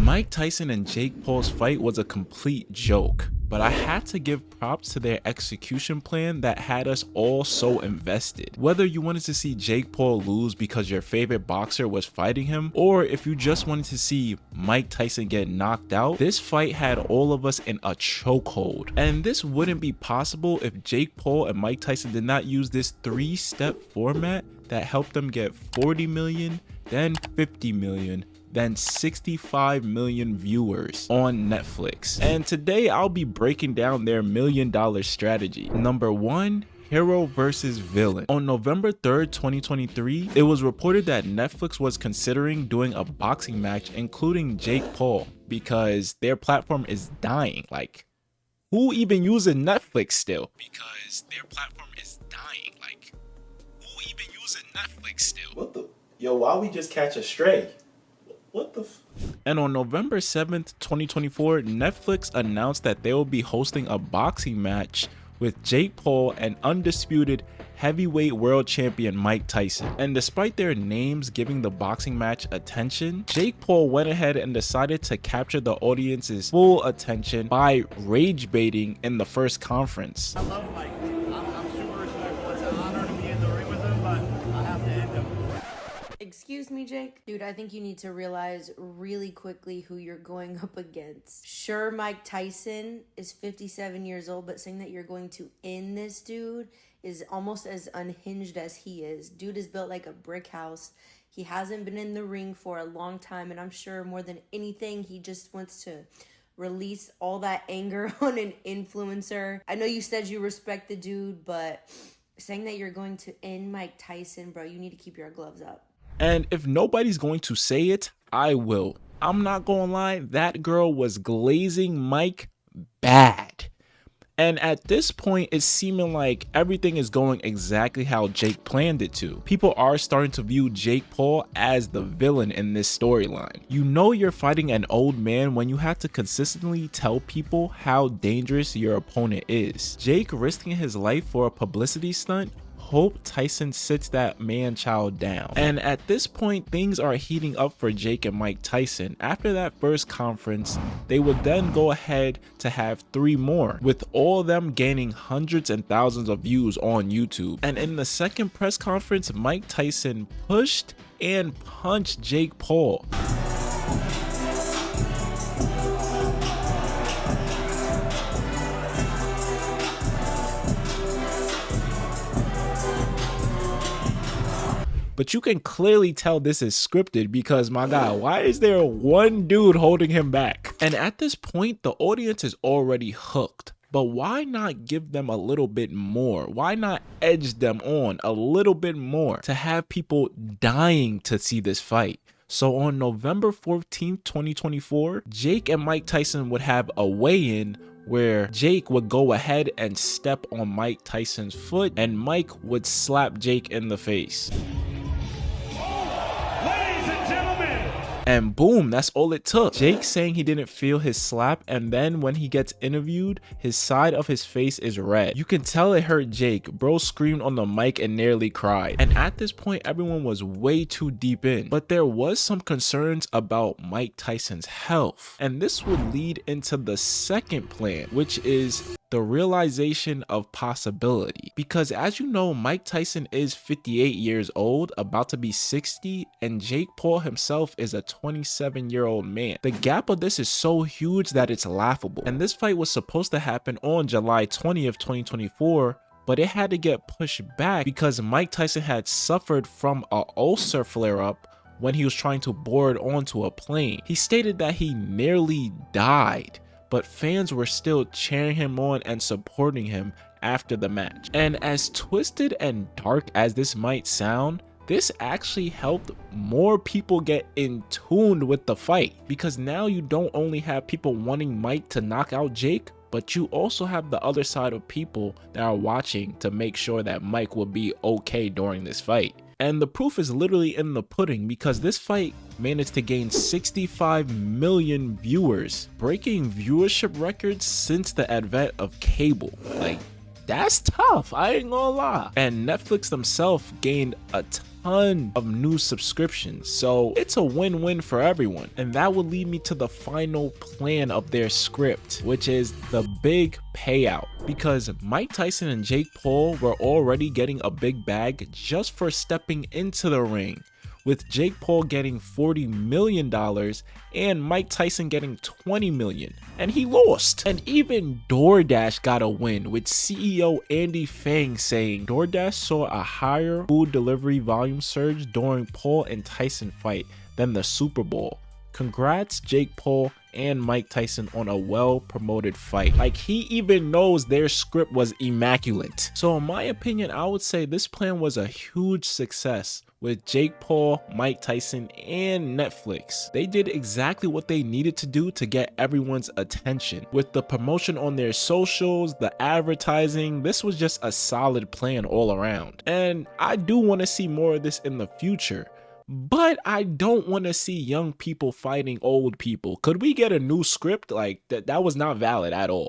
Mike Tyson and Jake Paul's fight was a complete joke, but I had to give props to their execution plan that had us all so invested. Whether you wanted to see Jake Paul lose because your favorite boxer was fighting him, or if you just wanted to see Mike Tyson get knocked out, this fight had all of us in a chokehold. And this wouldn't be possible if Jake Paul and Mike Tyson did not use this 3-step format that helped them get 40 million, then 50 million, then 65 million viewers on Netflix. And today I'll be breaking down their $1 million strategy. Number 1, hero versus villain. On November 3rd, 2023, it was reported that Netflix was considering doing a boxing match including Jake Paul because their platform is dying. Like, who even uses Netflix still? Because their platform is dying. Like, who even uses Netflix still? What the? Yo, why we just catch a stray? What the And on November 7th, 2024, Netflix announced that they will be hosting a boxing match with Jake Paul and undisputed heavyweight world champion Mike Tyson. And despite their names giving the boxing match attention, Jake Paul went ahead and decided to capture the audience's full attention by rage baiting in the first conference. I love Mike. I'm super respectful. It's an honor to be in the ring with him, but I have to end him. Excuse me, Jake? Dude, I think you need to realize really quickly who you're going up against. Sure, Mike Tyson is 57 years old, but saying that you're going to end this dude is almost as unhinged as he is. Dude is built like a brick house. He hasn't been in the ring for a long time, and I'm sure more than anything, he just wants to release all that anger on an influencer. I know you said you respect the dude, but saying that you're going to end Mike Tyson, bro, you need to keep your gloves up. And if nobody's going to say it, I will. I'm not gonna lie, that girl was glazing Mike bad. And at this point, it's seeming like everything is going exactly how Jake planned it to. People are starting to view Jake Paul as the villain in this storyline. You know you're fighting an old man when you have to consistently tell people how dangerous your opponent is. Jake risking his life for a publicity stunt? Hope Tyson sits that man-child down. And at this point, things are heating up for Jake and Mike Tyson. After that first conference, they would then go ahead to have 3 more, with all of them gaining hundreds and thousands of views on YouTube. And in the second press conference, Mike Tyson pushed and punched Jake Paul. But you can clearly tell this is scripted because, my God, why is there one dude holding him back? And at this point, the audience is already hooked. But why not give them a little bit more? Why not edge them on a little bit more to have people dying to see this fight? So on November 14th, 2024, Jake and Mike Tyson would have a weigh-in where Jake would go ahead and step on Mike Tyson's foot and Mike would slap Jake in the face. And boom, that's all it took. Jake saying he didn't feel his slap, and then when he gets interviewed, his side of his face is red. You can tell it hurt Jake. Bro screamed on the mic and nearly cried. And at this point, everyone was way too deep in. But there was some concerns about Mike Tyson's health. And this would lead into the second plan, which is the realization of possibility. Because as you know, Mike Tyson is 58 years old, about to be 60, and Jake Paul himself is a 27-year-old man. The gap of this is so huge that it's laughable. And this fight was supposed to happen on July 20th, 2024, but it had to get pushed back because Mike Tyson had suffered from an ulcer flare-up when he was trying to board onto a plane. He stated that he nearly died, but fans were still cheering him on and supporting him after the match. And as twisted and dark as this might sound, this actually helped more people get in tune with the fight, because now you don't only have people wanting Mike to knock out Jake, but you also have the other side of people that are watching to make sure that Mike will be okay during this fight. And the proof is literally in the pudding, because this fight managed to gain 65 million viewers, breaking viewership records since the advent of cable. Like, that's tough, I ain't gonna lie. And Netflix themselves gained a ton of new subscriptions. So it's a win-win for everyone. And that would lead me to the final plan of their script, which is the big payout. Because Mike Tyson and Jake Paul were already getting a big bag just for stepping into the ring, with Jake Paul getting $40 million and Mike Tyson getting $20 million, and he lost. And even DoorDash got a win, with CEO Andy Fang saying DoorDash saw a higher food delivery volume surge during Paul and Tyson fight than the Super Bowl. Congrats Jake Paul and Mike Tyson on a well-promoted fight. Like, he even knows their script was immaculate. So in my opinion, I would say this plan was a huge success with Jake Paul, Mike Tyson, and Netflix. They did exactly what they needed to do to get everyone's attention. With the promotion on their socials, the advertising, this was just a solid plan all around. And I do want to see more of this in the future. But I don't want to see young people fighting old people. Could we get a new script? Like, that was not valid at all.